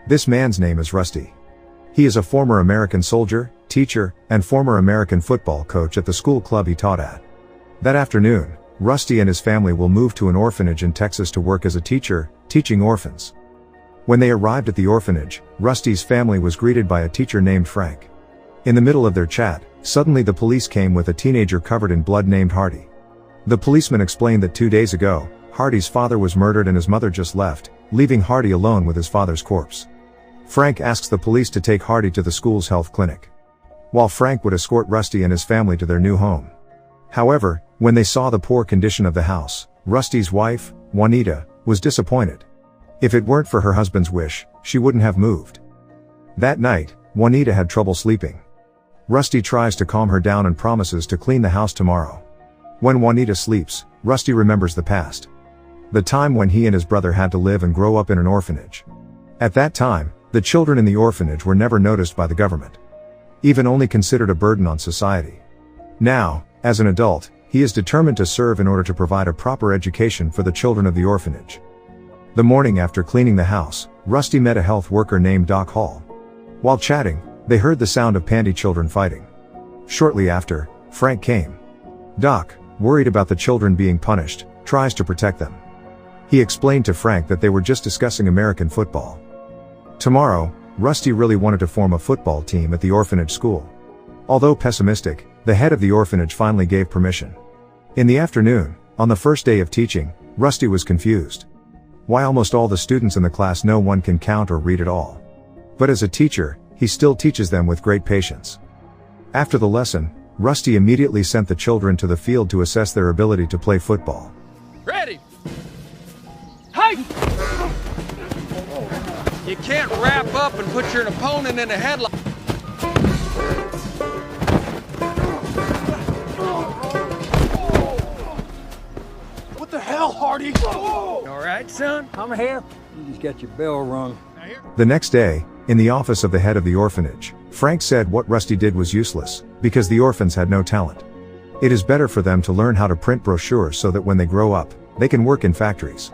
This man's name is Rusty. He is a former American soldier, teacher, and former American football coach at the school club he taught at. That afternoon, Rusty and his family will move to an orphanage in Texas to work as a teacher, teaching orphans. When they arrived at the orphanage, Rusty's family was greeted by a teacher named Frank. In the middle of their chat, suddenly the police came with a teenager covered in blood named Hardy. The policeman explained that 2 days ago, Hardy's father was murdered and his mother just left, leaving Hardy alone with his father's corpse. Frank asks the police to take Hardy to the school's health clinic, while Frank would escort Rusty and his family to their new home. However, when they saw the poor condition of the house, Rusty's wife, Juanita, was disappointed. If it weren't for her husband's wish, she wouldn't have moved. That night, Juanita had trouble sleeping. Rusty tries to calm her down and promises to clean the house tomorrow. When Juanita sleeps, Rusty remembers the past. The time when he and his brother had to live and grow up in an orphanage. At that time, the children in the orphanage were never noticed by the government, even only considered a burden on society. Now, as an adult, he is determined to serve in order to provide a proper education for the children of the orphanage. The morning after cleaning the house, Rusty met a health worker named Doc Hall. While chatting, they heard the sound of pandy children fighting. Shortly after, Frank came. Doc, worried about the children being punished, tries to protect them. He explained to Frank that they were just discussing American football. Tomorrow, Rusty really wanted to form a football team at the orphanage school. Although pessimistic, the head of the orphanage finally gave permission. In the afternoon, on the first day of teaching, Rusty was confused. Why almost all the students in the class no one can count or read at all. But as a teacher, he still teaches them with great patience. After the lesson, Rusty immediately sent the children to the field to assess their ability to play football. Ready! Hey! You can't wrap up and put your opponent in a headlock. What the hell, Hardy? All right, son? I'm here. You just got your bell rung. The next day, in the office of the head of the orphanage, Frank said what Rusty did was useless, because the orphans had no talent. It is better for them to learn how to print brochures so that when they grow up, they can work in factories.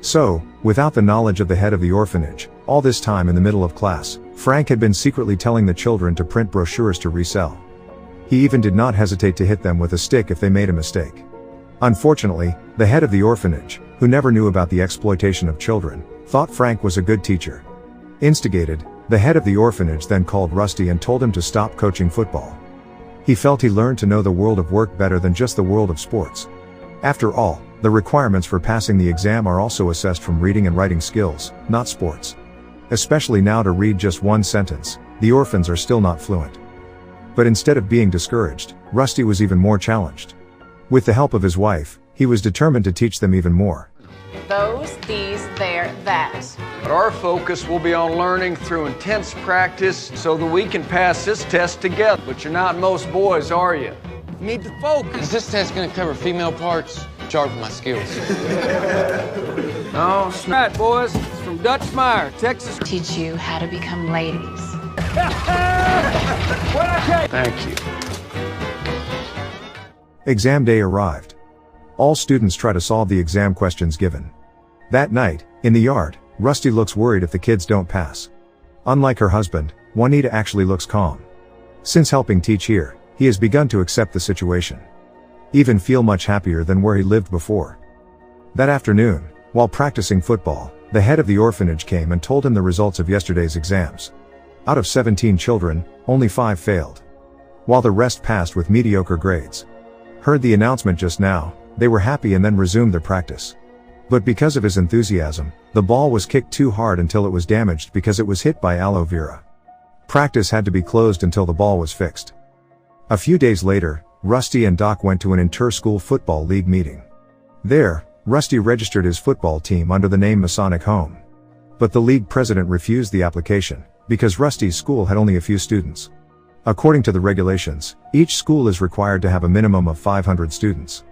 So, without the knowledge of the head of the orphanage, all this time in the middle of class, Frank had been secretly telling the children to print brochures to resell. He even did not hesitate to hit them with a stick if they made a mistake. Unfortunately, the head of the orphanage, who never knew about the exploitation of children, thought Frank was a good teacher. Instigated, the head of the orphanage then called Rusty and told him to stop coaching football. He felt he learned to know the world of work better than just the world of sports. After all, the requirements for passing the exam are also assessed from reading and writing skills, not sports. Especially now to read just one sentence, the orphans are still not fluent. But instead of being discouraged, Rusty was even more challenged. With the help of his wife, he was determined to teach them even more. Those, these, there, that. But our focus will be on learning through intense practice so that we can pass this test together. But you're not most boys, are you? You need to focus. Is this test going to cover female parts? Sharpen my skills. Oh, right, boys. It's from Dutch Meyer, Texas. Teach you how to become ladies. Thank you. Exam day arrived. All students try to solve the exam questions given. That night, in the yard, Rusty looks worried if the kids don't pass. Unlike her husband, Juanita actually looks calm. Since helping teach here, he has begun to accept the situation. Even feel much happier than where he lived before. That afternoon, while practicing football, the head of the orphanage came and told him the results of yesterday's exams. Out of 17 children, only 5 failed, while the rest passed with mediocre grades. Heard the announcement just now, they were happy and then resumed their practice. But because of his enthusiasm, the ball was kicked too hard until it was damaged because it was hit by aloe vera. Practice had to be closed until the ball was fixed. A few days later, Rusty and Doc went to an inter-school football league meeting. There, Rusty registered his football team under the name Masonic Home. But the league president refused the application, because Rusty's school had only a few students. According to the regulations, each school is required to have a minimum of 500 students.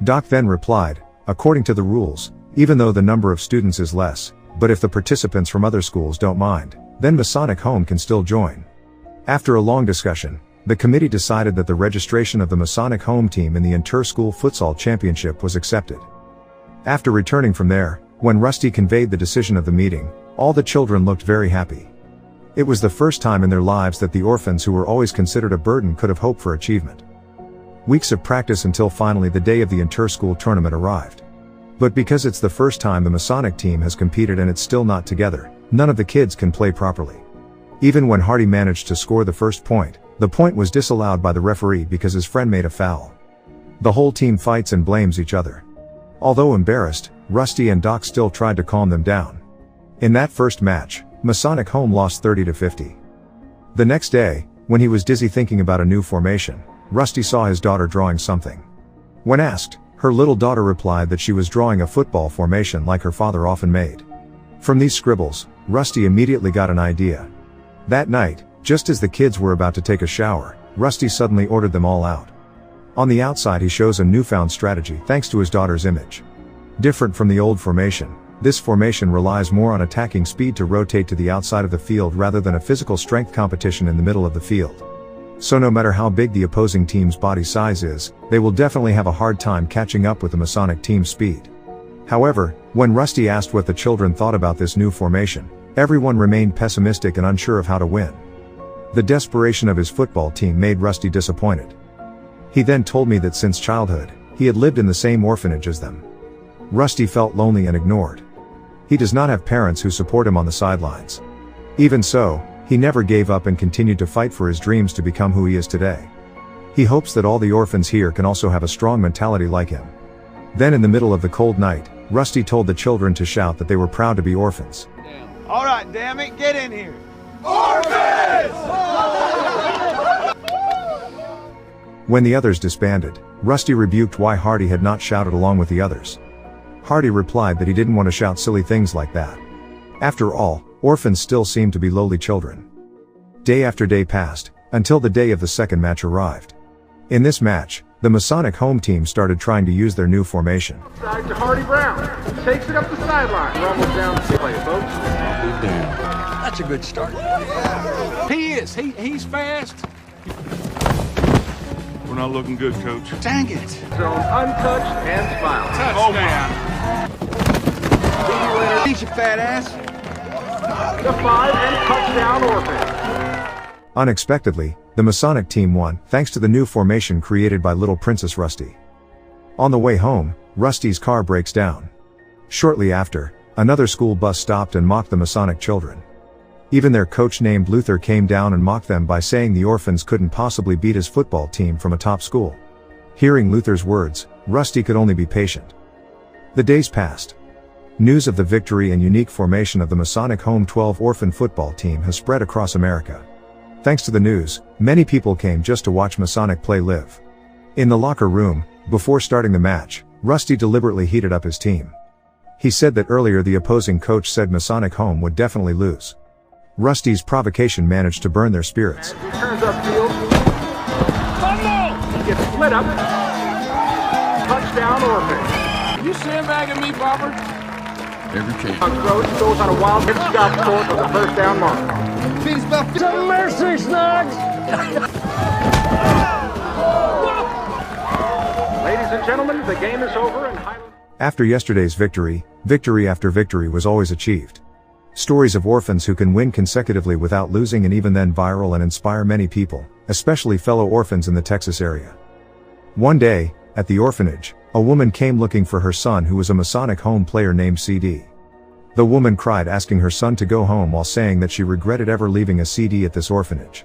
Doc then replied, according to the rules, even though the number of students is less, but if the participants from other schools don't mind, then Masonic Home can still join. After a long discussion, the committee decided that the registration of the Masonic Home team in the inter-school futsal championship was accepted. After returning from there, when Rusty conveyed the decision of the meeting, All the children looked very happy. It was the first time in their lives that the orphans who were always considered a burden could have hoped for achievement. Weeks of practice until finally the day of the inter-school tournament arrived. But because it's the first time the Masonic team has competed and it's still not together, none of the kids can play properly. Even when Hardy managed to score the first point, the point was disallowed by the referee because his friend made a foul. The whole team fights and blames each other. Although embarrassed, Rusty and Doc still tried to calm them down. In that first match, Masonic Home lost 30-50. The next day, when he was dizzy thinking about a new formation, Rusty saw his daughter drawing something. When asked, her little daughter replied that she was drawing a football formation like her father often made. From these scribbles, Rusty immediately got an idea. That night, just as the kids were about to take a shower, Rusty suddenly ordered them all out. On the outside he shows a newfound strategy thanks to his daughter's image. Different from the old formation, this formation relies more on attacking speed to rotate to the outside of the field rather than a physical strength competition in the middle of the field. So no matter how big the opposing team's body size is, they will definitely have a hard time catching up with the Masonic team's speed. However, when Rusty asked what the children thought about this new formation, everyone remained pessimistic and unsure of how to win. The desperation of his football team made Rusty disappointed. He then told me that since childhood, he had lived in the same orphanage as them. Rusty felt lonely and ignored. He does not have parents who support him on the sidelines. Even so, he never gave up and continued to fight for his dreams to become who he is today. He hopes that all the orphans here can also have a strong mentality like him. Then in the middle of the cold night, Rusty told the children to shout that they were proud to be orphans. All right, damn it, get in here. When the others disbanded, Rusty rebuked why Hardy had not shouted along with the others. Hardy replied that he didn't want to shout silly things like that. After all, orphans still seemed to be lowly children. Day after day passed, until the day of the second match arrived. In this match, the Masonic home team started trying to use their new formation. Side to Hardy Brown. Takes it up the sideline. Rumbles down the play, folks. That's a good start. He is. He's fast. We're not looking good, Coach. Dang it. Zone untouched and smile. Touchdown. He's your fat ass. The 5 and touchdown orphan. Unexpectedly, the Masonic team won, thanks to the new formation created by Little Princess Rusty. On the way home, Rusty's car breaks down. Shortly after, another school bus stopped and mocked the Masonic children. Even their coach named Luther came down and mocked them by saying the orphans couldn't possibly beat his football team from a top school. Hearing Luther's words, Rusty could only be patient. The days passed. News of the victory and unique formation of the Masonic Home 12 orphan football team has spread across America. Thanks to the news, many people came just to watch Masonic play live. In the locker room, before starting the match, Rusty deliberately heated up his team. He said that earlier the opposing coach said Masonic Home would definitely lose. Rusty's provocation managed to burn their spirits. He turns upfield. He gets split up. Touchdown orphan. You sandbagging me, Bobber? Every chance. Throws, goes on a wild pitch, stops short of the first down mark. Mercy, Snugs! Ladies and gentlemen, the game is over and Highland... After yesterday's victory, victory after victory was always achieved. Stories of orphans who can win consecutively without losing and even then viral and inspire many people, especially fellow orphans in the Texas area. One day, at the orphanage, a woman came looking for her son who was a Masonic home player named CD. The woman cried asking her son to go home while saying that she regretted ever leaving a CD at this orphanage.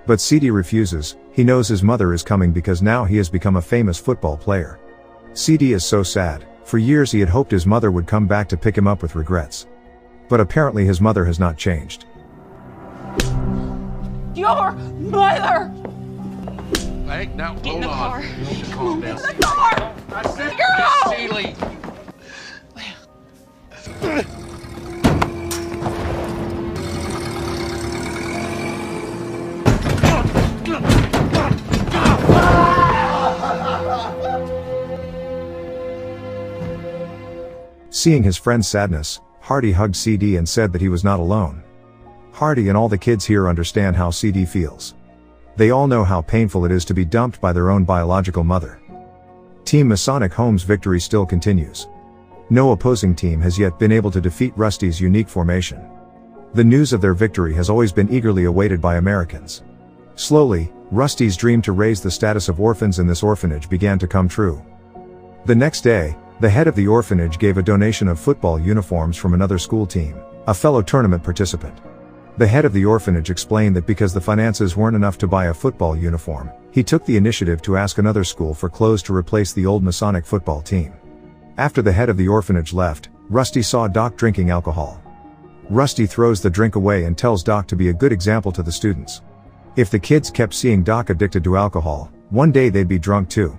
But CD refuses. He knows his mother is coming because now he has become a famous football player. CD is so sad. For years he had hoped his mother would come back to pick him up with regrets. But apparently his mother has not changed. Your mother! Hey, now, Get in hold the on. car. Calm down. Get in the car! Girl! Seeley. Seeing his friend's sadness, Hardy hugged CD and said that he was not alone. Hardy and all the kids here understand how CD feels. They all know how painful it is to be dumped by their own biological mother. Team Masonic Home's victory still continues. No opposing team has yet been able to defeat Rusty's unique formation. The news of their victory has always been eagerly awaited by Americans. Slowly, Rusty's dream to raise the status of orphans in this orphanage began to come true. The next day, the head of the orphanage gave a donation of football uniforms from another school team, a fellow tournament participant. The head of the orphanage explained that because the finances weren't enough to buy a football uniform, he took the initiative to ask another school for clothes to replace the old Masonic football team. After the head of the orphanage left, Rusty saw Doc drinking alcohol. Rusty throws the drink away and tells Doc to be a good example to the students. If the kids kept seeing Doc addicted to alcohol, one day they'd be drunk too.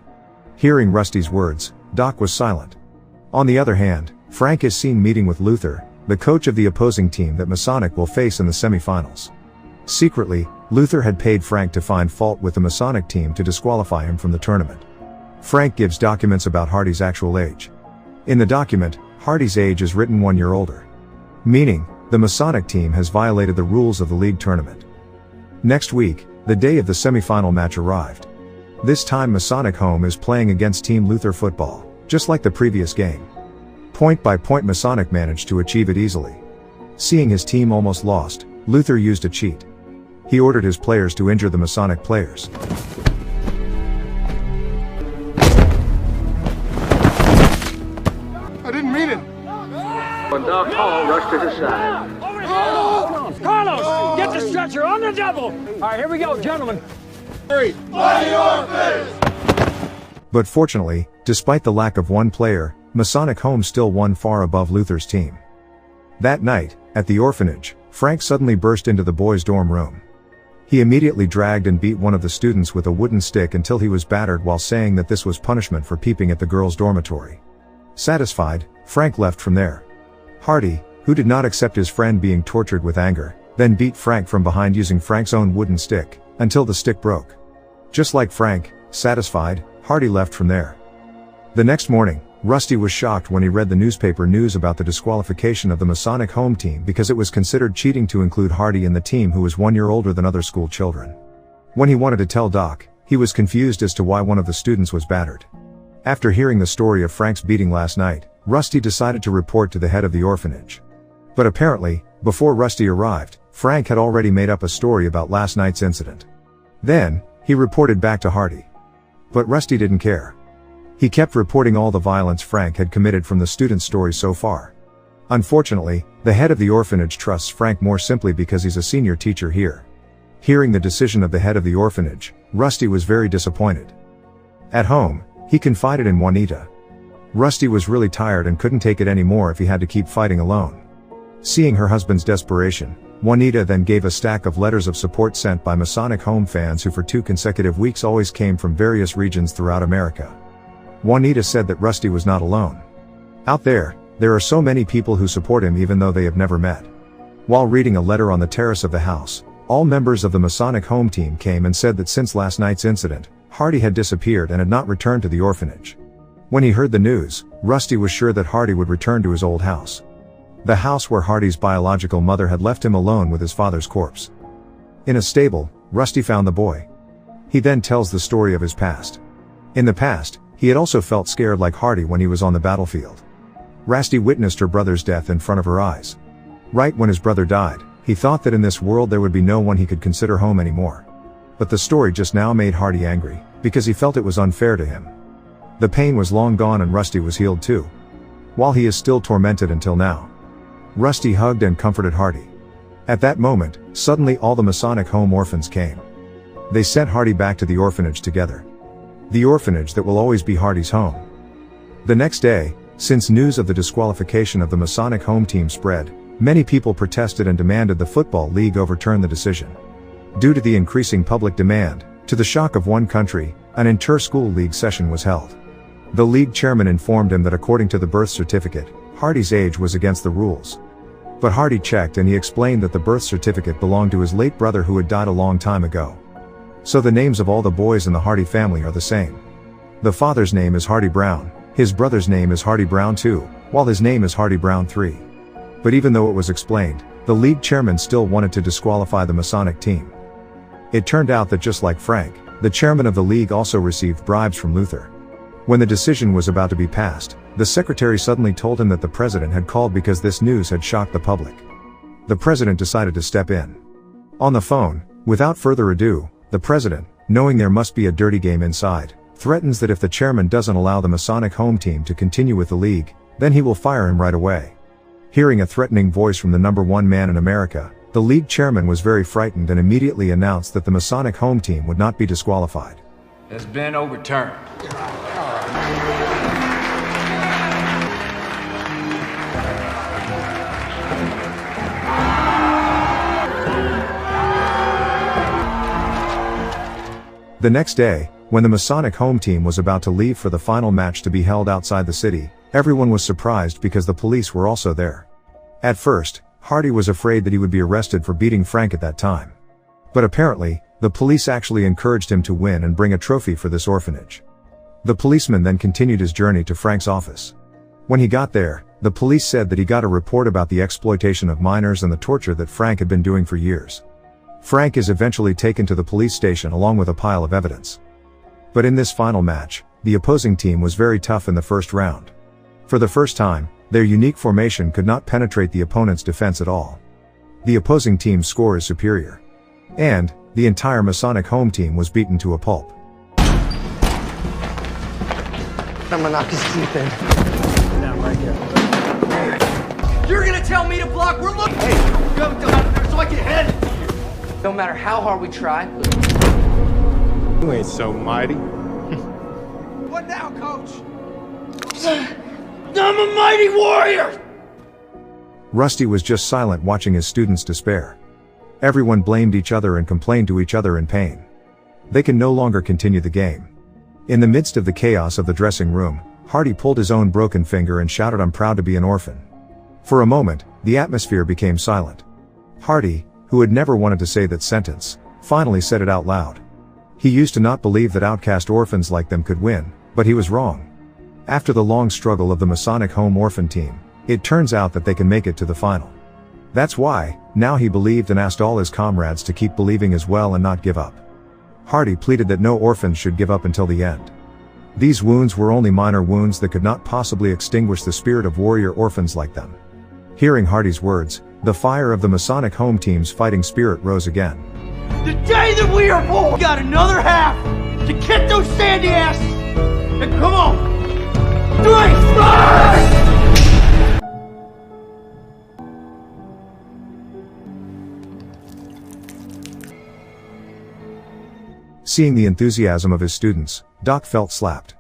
Hearing Rusty's words, Doc was silent. On the other hand, Frank is seen meeting with Luther, the coach of the opposing team that Masonic will face in the semifinals. Secretly, Luther had paid Frank to find fault with the Masonic team to disqualify him from the tournament. Frank gives documents about Hardy's actual age. In the document, Hardy's age is written 1 year older. Meaning, the Masonic team has violated the rules of the league tournament. Next week, the day of the semifinal match arrived. This time Masonic Home is playing against Team Luther football, just like the previous game. Point by point Masonic managed to achieve it easily. Seeing his team almost lost, Luther used a cheat. He ordered his players to injure the Masonic players. I didn't mean it. When Doc Hall rushed to his side. Carlos, get the stretcher on the double. All right, here we go, gentlemen. But fortunately, despite the lack of one player, Masonic Home still won far above Luther's team. That night, at the orphanage, Frank suddenly burst into the boys' dorm room. He immediately dragged and beat one of the students with a wooden stick until he was battered while saying that this was punishment for peeping at the girls' dormitory. Satisfied, Frank left from there. Hardy, who did not accept his friend being tortured with anger, then beat Frank from behind using Frank's own wooden stick, until the stick broke. Just like Frank, satisfied, Hardy left from there. The next morning, Rusty was shocked when he read the newspaper news about the disqualification of the Masonic Home team because it was considered cheating to include Hardy in the team who was 1 year older than other school children. When he wanted to tell Doc, he was confused as to why one of the students was battered. After hearing the story of Frank's beating last night, Rusty decided to report to the head of the orphanage. But apparently, before Rusty arrived, Frank had already made up a story about last night's incident. Then, he reported back to Hardy. But Rusty didn't care. He kept reporting all the violence Frank had committed from the students' stories so far. Unfortunately, the head of the orphanage trusts Frank more simply because he's a senior teacher here. Hearing the decision of the head of the orphanage, Rusty was very disappointed. At home, he confided in Juanita. Rusty was really tired and couldn't take it anymore if he had to keep fighting alone. Seeing her husband's desperation, Juanita then gave a stack of letters of support sent by Masonic Home fans who for 2 consecutive weeks always came from various regions throughout America. Juanita said that Rusty was not alone. Out there are so many people who support him even though they have never met. While reading a letter on the terrace of the house, all members of the Masonic Home team came and said that since last night's incident, Hardy had disappeared and had not returned to the orphanage. When he heard the news, Rusty was sure that Hardy would return to his old house. The house where Hardy's biological mother had left him alone with his father's corpse. In a stable, Rusty found the boy. He then tells the story of his past. In the past, he had also felt scared like Hardy when he was on the battlefield. Rusty witnessed her brother's death in front of her eyes. Right when his brother died, he thought that in this world there would be no one he could consider home anymore. But the story just now made Hardy angry, because he felt it was unfair to him. The pain was long gone and Rusty was healed too. While he is still tormented until now. Rusty hugged and comforted Hardy. At that moment, suddenly all the Masonic Home orphans came. They sent Hardy back to the orphanage together. The orphanage that will always be Hardy's home. The next day, since news of the disqualification of the Masonic Home team spread, many people protested and demanded the Football League overturn the decision. Due to the increasing public demand, to the shock of one country, an inter-school league session was held. The league chairman informed him that according to the birth certificate, Hardy's age was against the rules. But Hardy checked and he explained that the birth certificate belonged to his late brother who had died a long time ago. So the names of all the boys in the Hardy family are the same. The father's name is Hardy Brown, his brother's name is Hardy Brown II, while his name is Hardy Brown III. But even though it was explained, the league chairman still wanted to disqualify the Masonic team. It turned out that just like Frank, the chairman of the league also received bribes from Luther. When the decision was about to be passed, the secretary suddenly told him that the president had called because this news had shocked the public. the president decided to step in. On the phone, without further ado, the president, knowing there must be a dirty game inside, threatens that if the chairman doesn't allow the Masonic home team to continue with the league, then he will fire him right away. Hearing a threatening voice from the #1 man in America, the league chairman was very frightened and immediately announced that the Masonic home team would not be disqualified. Has been overturned. The next day, when the Masonic home team was about to leave for the final match to be held outside the city, everyone was surprised because the police were also there. At first, Hardy was afraid that he would be arrested for beating Frank at that time. But apparently, the police actually encouraged him to win and bring a trophy for this orphanage. The policeman then continued his journey to Frank's office. When he got there, the police said that he got a report about the exploitation of minors and the torture that Frank had been doing for years. Frank is eventually taken to the police station along with a pile of evidence. But in this final match, the opposing team was very tough in the first round. For the first time, their unique formation could not penetrate the opponent's defense at all. The opposing team's score is superior. And, the entire Masonic home team was beaten to a pulp. I'm gonna knock his teeth in. Down right here. You're gonna tell me to block? We're looking. Hey, you haven't come out there so I can head it. No matter how hard we try. You ain't so mighty. What now, coach? I'm a mighty warrior! Rusty was just silent watching his students despair. Everyone blamed each other and complained to each other in pain. They can no longer continue the game. In the midst of the chaos of the dressing room, Hardy pulled his own broken finger and shouted, "I'm proud to be an orphan." For a moment, the atmosphere became silent. Hardy, who had never wanted to say that sentence, finally said it out loud. He used to not believe that outcast orphans like them could win, but he was wrong. After the long struggle of the Masonic home orphan team, it turns out that they can make it to the final. That's why, now he believed and asked all his comrades to keep believing as well and not give up. Hardy pleaded that no orphans should give up until the end. These wounds were only minor wounds that could not possibly extinguish the spirit of warrior orphans like them. Hearing Hardy's words, the fire of the Masonic home team's fighting spirit rose again. The day that we are born, we got another half to kick those sandy asses. And come on, 3, march! Seeing the enthusiasm of his students, Doc felt slapped.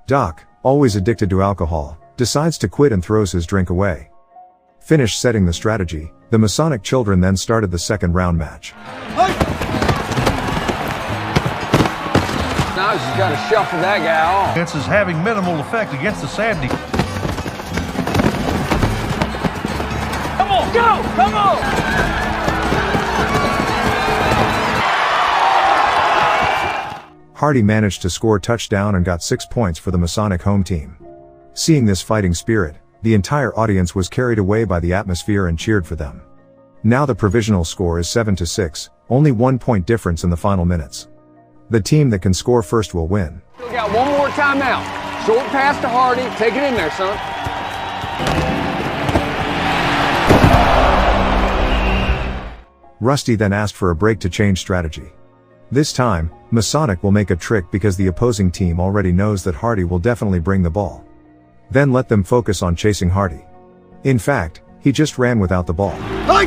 Doc, always addicted to alcohol, decides to quit and throws his drink away. Finished setting the strategy, the Masonic children then started the second round match. Now she's got to shuffle that guy off. This is having minimal effect against the sandy. Come on, go! Come on! Hardy managed to score a touchdown and got 6 points for the Masonic home team. Seeing this fighting spirit, the entire audience was carried away by the atmosphere and cheered for them. Now the provisional score is 7-6, only 1 point difference in the final minutes. The team that can score first will win. We got one more timeout. Short pass to Hardy. Take it in there, son. Rusty then asked for a break to change strategy. This time, Masonic will make a trick because the opposing team already knows that Hardy will definitely bring the ball. Then let them focus on chasing Hardy. In fact, he just ran without the ball. Hey!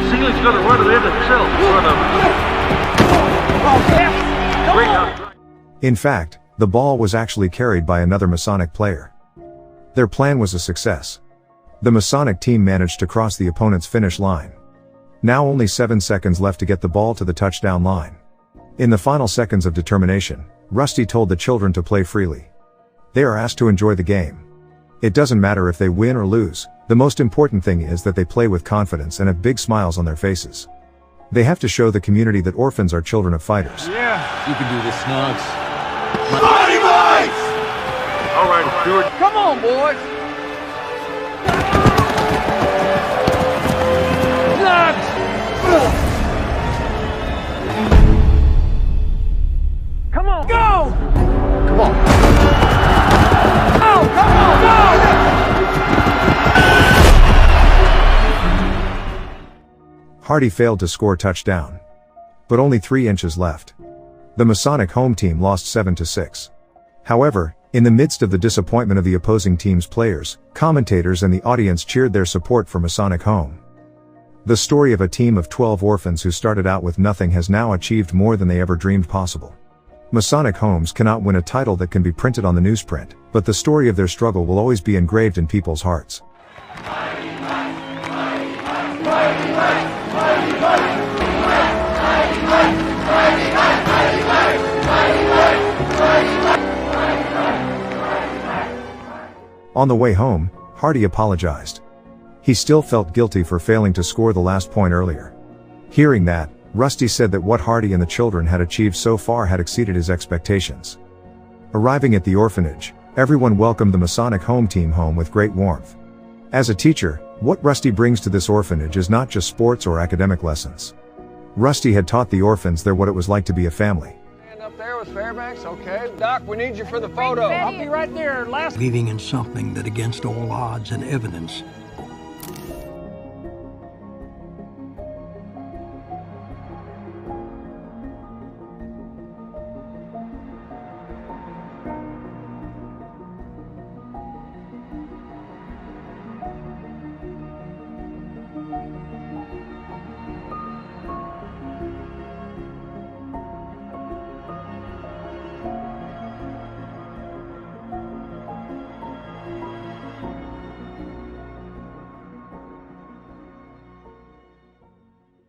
Seeley's gonna run it in himself. In fact, the ball was actually carried by another Masonic player. Their plan was a success. The Masonic team managed to cross the opponent's finish line. Now only 7 seconds left to get the ball to the touchdown line. In the final seconds of determination, Rusty told the children to play freely. They are asked to enjoy the game. It doesn't matter if they win or lose, the most important thing is that they play with confidence and have big smiles on their faces. They have to show the community that orphans are children of fighters. Yeah, you can do this, Snugs. Body bites! All right, Stuart. Come on, boys. Nuts! Come on, go! Come on. Go, come on, go! Hardy failed to score touchdown. But only 3 inches left. The Masonic home team lost 7-6. However, in the midst of the disappointment of the opposing team's players, commentators and the audience cheered their support for Masonic home. The story of a team of 12 orphans who started out with nothing has now achieved more than they ever dreamed possible. Masonic homes cannot win a title that can be printed on the newsprint, but the story of their struggle will always be engraved in people's hearts. On the way home, Hardy apologized. He still felt guilty for failing to score the last point earlier. Hearing that, Rusty said that what Hardy and the children had achieved so far had exceeded his expectations. Arriving at the orphanage, everyone welcomed the Masonic home team home with great warmth. As a teacher, what Rusty brings to this orphanage is not just sports or academic lessons. Rusty had taught the orphans there what it was like to be a family. Up there with Fairbanks, okay. Doc, we need you for the photo. I'll be right there. Believing in something that against all odds and evidence